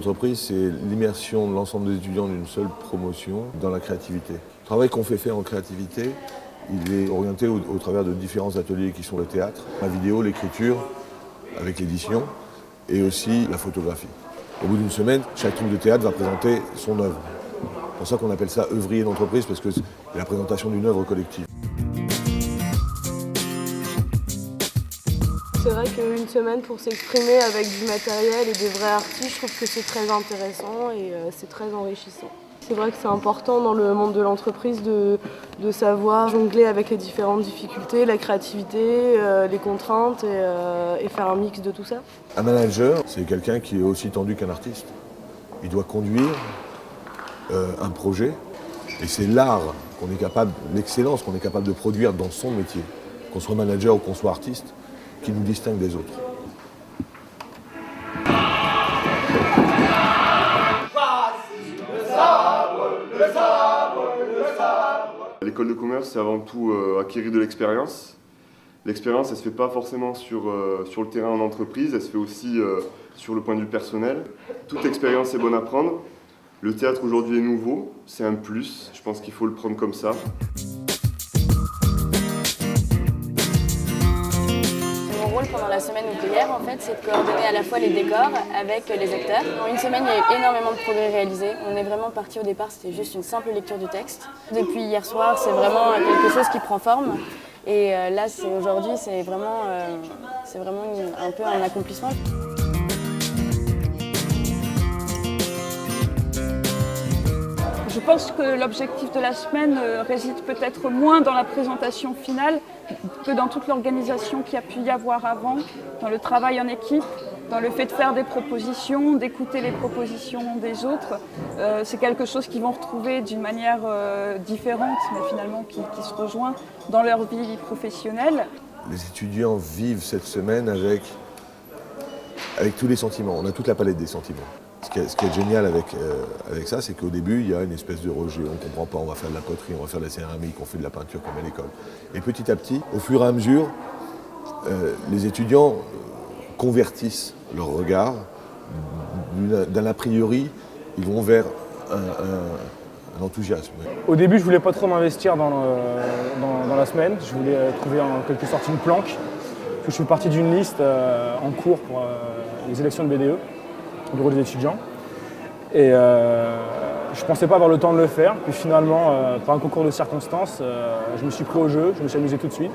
d'entreprise, c'est l'immersion de l'ensemble des étudiants d'une seule promotion dans la créativité. Le travail qu'on fait faire en créativité, il est orienté au travers de différents ateliers qui sont le théâtre, la vidéo, l'écriture, avec l'édition, et aussi la photographie. Au bout d'une semaine, chaque troupe de théâtre va présenter son œuvre. C'est pour ça qu'on appelle ça œuvrier d'entreprise, parce que c'est la présentation d'une œuvre collective. C'est vrai qu'une semaine pour s'exprimer avec du matériel et des vrais artistes, je trouve que c'est très intéressant et c'est très enrichissant. C'est vrai que c'est important dans le monde de l'entreprise de savoir jongler avec les différentes difficultés, la créativité, les contraintes et faire un mix de tout ça. Un manager, c'est quelqu'un qui est aussi tendu qu'un artiste. Il doit conduire un projet et c'est l'art qu'on est capable, l'excellence qu'on est capable de produire dans son métier, qu'on soit manager ou qu'on soit artiste, qui nous distingue des autres. L'école de commerce, c'est avant tout acquérir de l'expérience. L'expérience, elle ne se fait pas forcément sur le terrain en entreprise, elle se fait aussi sur le point de vue personnel. Toute expérience est bonne à prendre. Le théâtre aujourd'hui est nouveau, c'est un plus, je pense qu'il faut le prendre comme ça. Mon rôle pendant la semaine ouvrière, en fait, c'est de coordonner à la fois les décors avec les acteurs. En une semaine, il y a eu énormément de progrès réalisés. On est vraiment parti au départ, c'était juste une simple lecture du texte. Depuis hier soir, c'est vraiment quelque chose qui prend forme. Et là, aujourd'hui, c'est vraiment un peu un accomplissement. Je pense que l'objectif de la semaine réside peut-être moins dans la présentation finale que dans toute l'organisation qu'il y a pu y avoir avant, dans le travail en équipe, dans le fait de faire des propositions, d'écouter les propositions des autres. C'est quelque chose qu'ils vont retrouver d'une manière différente, mais finalement qui se rejoint dans leur vie professionnelle. Les étudiants vivent cette semaine avec tous les sentiments. On a toute la palette des sentiments. Ce qui est génial avec ça, c'est qu'au début, il y a une espèce de rejet. On ne comprend pas, on va faire de la poterie, on va faire de la céramique, on fait de la peinture comme à l'école. Et petit à petit, au fur et à mesure, les étudiants convertissent leur regard. D'un a priori, ils vont vers un enthousiasme. Au début, je ne voulais pas trop m'investir dans la semaine. Je voulais trouver en quelque sorte une planque. Je suis parti d'une liste en cours pour les élections de BDE. Bureau des étudiants. Et je ne pensais pas avoir le temps de le faire. Puis finalement, par un concours de circonstances, je me suis pris au jeu, je me suis amusé tout de suite.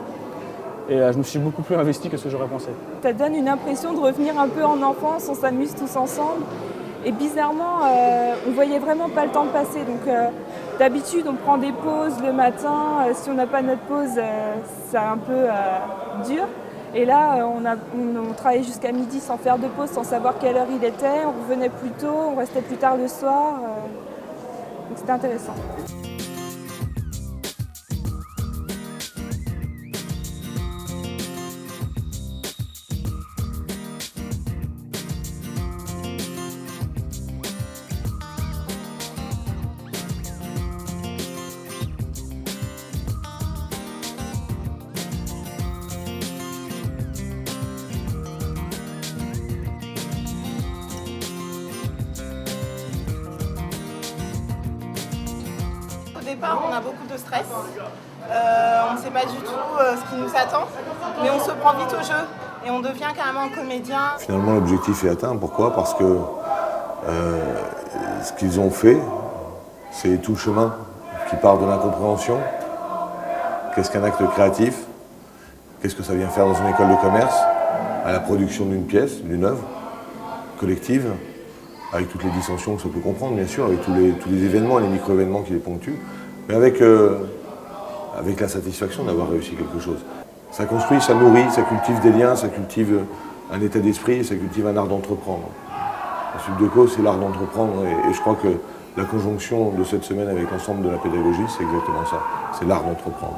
Et je me suis beaucoup plus investi que ce que j'aurais pensé. Ça donne une impression de revenir un peu en enfance, on s'amuse tous ensemble. Et bizarrement, on ne voyait vraiment pas le temps passer. Donc d'habitude, on prend des pauses le matin. Si on n'a pas notre pause, c'est un peu dur. Et là, on travaillait jusqu'à midi sans faire de pause, sans savoir quelle heure il était. On revenait plus tôt, on restait plus tard le soir. Donc c'était intéressant. Au départ, on a beaucoup de stress. On ne sait pas du tout ce qui nous attend, mais on se prend vite au jeu et on devient carrément comédien. Finalement, l'objectif est atteint. Pourquoi? Parce que ce qu'ils ont fait, c'est tout le chemin qui part de l'incompréhension. Qu'est-ce qu'un acte créatif? Qu'est-ce que ça vient faire dans une école de commerce? À la production d'une pièce, d'une œuvre collective, avec toutes les dissensions que ça peut comprendre, bien sûr, avec tous les événements et les micro-événements qui les ponctuent, mais avec la satisfaction d'avoir réussi quelque chose. Ça construit, ça nourrit, ça cultive des liens, ça cultive un état d'esprit, ça cultive un art d'entreprendre. En suite de cause, c'est l'art d'entreprendre, et je crois que la conjonction de cette semaine avec l'ensemble de la pédagogie, c'est exactement ça, c'est l'art d'entreprendre.